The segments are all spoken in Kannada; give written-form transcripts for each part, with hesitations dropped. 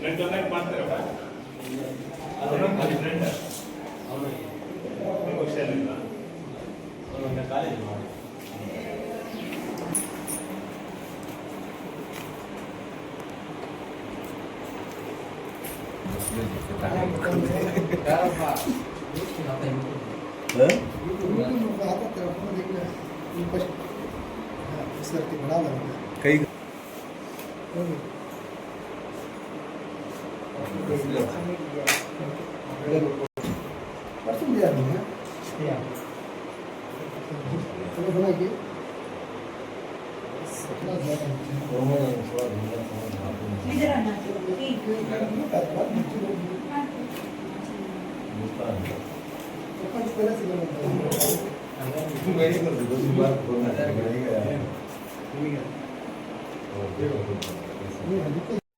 ಡೊನೇಟ್ ಮಾಡ್ತಾರಪ್ಪ ಫ್ರೆಂಡ್ ಹುಷಾರಿಲ್ಲ ಕಾಲೇಜ್ ಮಾಡಿ कई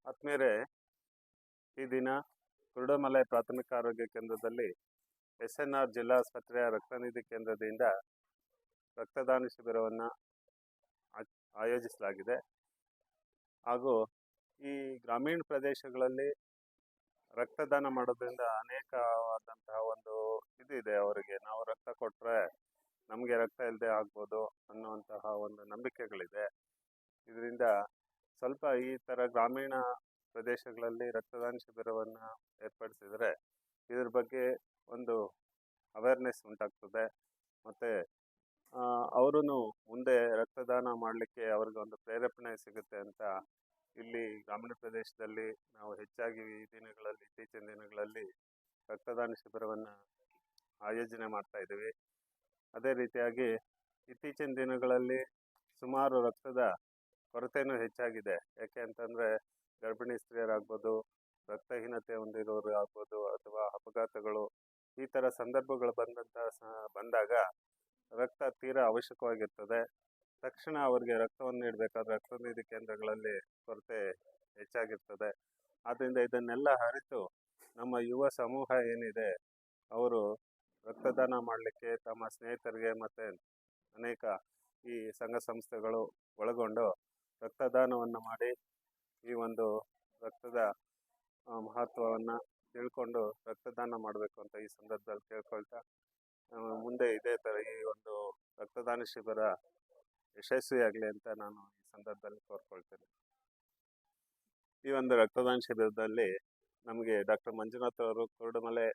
ಆತ್ಮೀಯರೇ, ಈ ದಿನ ಕುರುಡಮಲೆ ಪ್ರಾಥಮಿಕ ಆರೋಗ್ಯ ಕೇಂದ್ರದಲ್ಲಿ SNR ಜಿಲ್ಲಾ ಆಸ್ಪತ್ರೆಯ ರಕ್ತನಿಧಿ ಕೇಂದ್ರದಿಂದ ರಕ್ತದಾನ ಶಿಬಿರವನ್ನು ಆಯೋಜಿಸಲಾಗಿದೆ. ಹಾಗೂ ಈ ಗ್ರಾಮೀಣ ಪ್ರದೇಶಗಳಲ್ಲಿ ರಕ್ತದಾನ ಮಾಡೋದ್ರಿಂದ ಅನೇಕವಾದಂತಹ ಒಂದು ಇದಿದೆ. ಅವರಿಗೆ ನಾವು ರಕ್ತ ಕೊಟ್ಟರೆ ನಮಗೆ ರಕ್ತ ಇಲ್ಲದೆ ಆಗ್ಬೋದು ಅನ್ನುವಂತಹ ಒಂದು ನಂಬಿಕೆಗಳಿದೆ. ಇದರಿಂದ ಸ್ವಲ್ಪ ಈ ಥರ ಗ್ರಾಮೀಣ ಪ್ರದೇಶಗಳಲ್ಲಿ ರಕ್ತದಾನ ಶಿಬಿರವನ್ನು ಏರ್ಪಡಿಸಿದರೆ ಇದ್ರ ಬಗ್ಗೆ ಒಂದು ಅವೇರ್ನೆಸ್ ಉಂಟಾಗ್ತದೆ. ಮತ್ತು ಅವರೂ ಮುಂದೆ ರಕ್ತದಾನ ಮಾಡಲಿಕ್ಕೆ ಅವ್ರಿಗೆ ಒಂದು ಪ್ರೇರೇಪಣೆ ಸಿಗುತ್ತೆ ಅಂತ ಇಲ್ಲಿ ಗ್ರಾಮೀಣ ಪ್ರದೇಶದಲ್ಲಿ ನಾವು ಹೆಚ್ಚಾಗಿ ಇತ್ತೀಚಿನ ದಿನಗಳಲ್ಲಿ ರಕ್ತದಾನ ಶಿಬಿರವನ್ನು ಆಯೋಜನೆ ಮಾಡ್ತಾ ಇದ್ದೀವಿ. ಅದೇ ರೀತಿಯಾಗಿ ಇತ್ತೀಚಿನ ದಿನಗಳಲ್ಲಿ ಸುಮಾರು ರಕ್ತದ ಕೊರತೆಯೂ ಹೆಚ್ಚಾಗಿದೆ. ಯಾಕೆ ಅಂತಂದರೆ ಗರ್ಭಿಣಿ ಸ್ತ್ರೀಯರಾಗ್ಬೋದು, ರಕ್ತಹೀನತೆ ಹೊಂದಿರೋರು ಆಗ್ಬೋದು, ಅಥವಾ ಅಪಘಾತಗಳು ಈ ಥರ ಸಂದರ್ಭಗಳು ಬಂದಾಗ ರಕ್ತ ತೀರಾ ಅವಶ್ಯಕವಾಗಿರ್ತದೆ. ತಕ್ಷಣ ಅವರಿಗೆ ರಕ್ತವನ್ನು ನೀಡಬೇಕಾದ್ರೆ ರಕ್ತನಿಧಿ ಕೇಂದ್ರಗಳಲ್ಲಿ ಕೊರತೆ ಹೆಚ್ಚಾಗಿರ್ತದೆ. ಆದ್ದರಿಂದ ಇದನ್ನೆಲ್ಲ ಅರಿತು ನಮ್ಮ ಯುವ ಸಮೂಹ ಏನಿದೆ ಅವರು ರಕ್ತದಾನ ಮಾಡಲಿಕ್ಕೆ ತಮ್ಮ ಸ್ನೇಹಿತರಿಗೆ ಮತ್ತು ಅನೇಕ ಈ ಸಂಘ ಸಂಸ್ಥೆಗಳು ಒಳಗೊಂಡು ರಕ್ತದಾನವನ್ನು ಮಾಡಿ ಈ ಒಂದು ರಕ್ತದ ಮಹತ್ವವನ್ನು ತಿಳ್ಕೊಂಡು ರಕ್ತದಾನ ಮಾಡಬೇಕು ಅಂತ ಈ ಸಂದರ್ಭದಲ್ಲಿ ಕೇಳ್ಕೊಳ್ತಾ, ಮುಂದೆ ಇದೇ ಥರ ಈ ಒಂದು ರಕ್ತದಾನ ಶಿಬಿರ ಯಶಸ್ವಿಯಾಗಲಿ ಅಂತ ನಾನು ಈ ಸಂದರ್ಭದಲ್ಲಿ ಕೋರ್ಕೊಳ್ತೇನೆ. ಈ ಒಂದು ರಕ್ತದಾನ ಶಿಬಿರದಲ್ಲಿ ನಮಗೆ ಡಾಕ್ಟರ್ ಮಂಜುನಾಥ್ ಅವರು ಕುರುಡಮಲೆ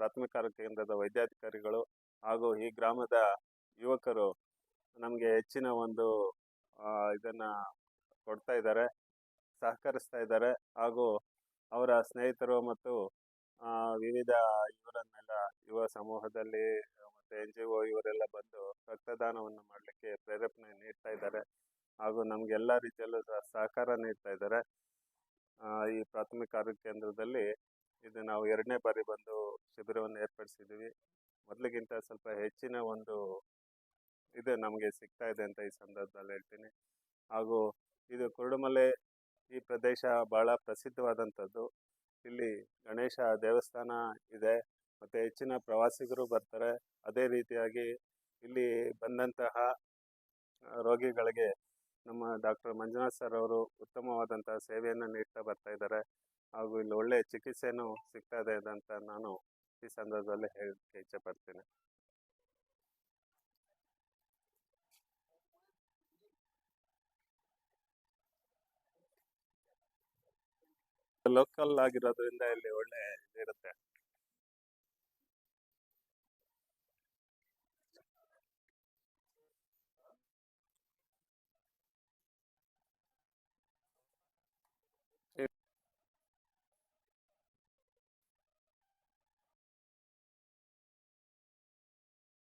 ಪ್ರಾಥಮಿಕ ಆರೋಗ್ಯ ಕೇಂದ್ರದ ವೈದ್ಯಾಧಿಕಾರಿಗಳು ಹಾಗೂ ಈ ಗ್ರಾಮದ ಯುವಕರು ನಮಗೆ ಹೆಚ್ಚಿನ ಒಂದು ಇದನ್ನು ಕೊಡ್ತಾ ಇದ್ದಾರೆ, ಸಹಕರಿಸ್ತಾ ಇದ್ದಾರೆ. ಹಾಗೂ ಅವರ ಸ್ನೇಹಿತರು ಮತ್ತು ವಿವಿಧ ಇವರನ್ನೆಲ್ಲ ಯುವ ಸಮೂಹದಲ್ಲಿ ಮತ್ತು NGO ಇವರೆಲ್ಲ ಬಂದು ರಕ್ತದಾನವನ್ನು ಮಾಡಲಿಕ್ಕೆ ಪ್ರೇರೇಪಣೆ ನೀಡ್ತಾ ಇದ್ದಾರೆ. ಹಾಗೂ ನಮಗೆಲ್ಲ ರೀತಿಯಲ್ಲೂ ಸಹಕಾರ ನೀಡ್ತಾ ಇದ್ದಾರೆ. ಈ ಪ್ರಾಥಮಿಕ ಆರೋಗ್ಯ ಕೇಂದ್ರದಲ್ಲಿ ಇದು ನಾವು 2ನೇ ಬಾರಿ ಬಂದು ಶಿಬಿರವನ್ನು ಏರ್ಪಡಿಸಿದ್ದೀವಿ. ಮೊದಲಿಗಿಂತ ಸ್ವಲ್ಪ ಹೆಚ್ಚಿನ ಒಂದು ಇದು ನಮಗೆ ಸಿಗ್ತಾ ಇದೆ ಅಂತ ಈ ಸಂದರ್ಭದಲ್ಲಿ ಹೇಳ್ತೀನಿ. ಹಾಗೂ ಇದು ಕುರುಡುಮಲೆ ಈ ಪ್ರದೇಶ ಭಾಳ ಪ್ರಸಿದ್ಧವಾದಂಥದ್ದು. ಇಲ್ಲಿ ಗಣೇಶ ದೇವಸ್ಥಾನ ಇದೆ ಮತ್ತು ಹೆಚ್ಚಿನ ಪ್ರವಾಸಿಗರು ಬರ್ತಾರೆ. ಅದೇ ರೀತಿಯಾಗಿ ಇಲ್ಲಿ ಬಂದಂತಹ ರೋಗಿಗಳಿಗೆ ನಮ್ಮ ಡಾಕ್ಟರ್ ಮಂಜುನಾಥ್ ಸರ್ ಅವರು ಉತ್ತಮವಾದಂತಹ ಸೇವೆಯನ್ನು ನೀಡ್ತಾ ಬರ್ತಾ ಇದ್ದಾರೆ. ಹಾಗೂ ಇಲ್ಲಿ ಒಳ್ಳೆಯ ಚಿಕಿತ್ಸೆನೂ ಸಿಗ್ತಾ ಇದೆ ಅಂತ ನಾನು ಈ ಸಂದರ್ಭದಲ್ಲಿ ಹೇಳಕ್ಕೆ ಇಚ್ಛೆಪಡ್ತೀನಿ. ಲೋಕಲ್ ಆಗಿರೋದ್ರಿಂದ ಇಲ್ಲಿ ಒಳ್ಳೆ ಇದಿರುತ್ತೆ.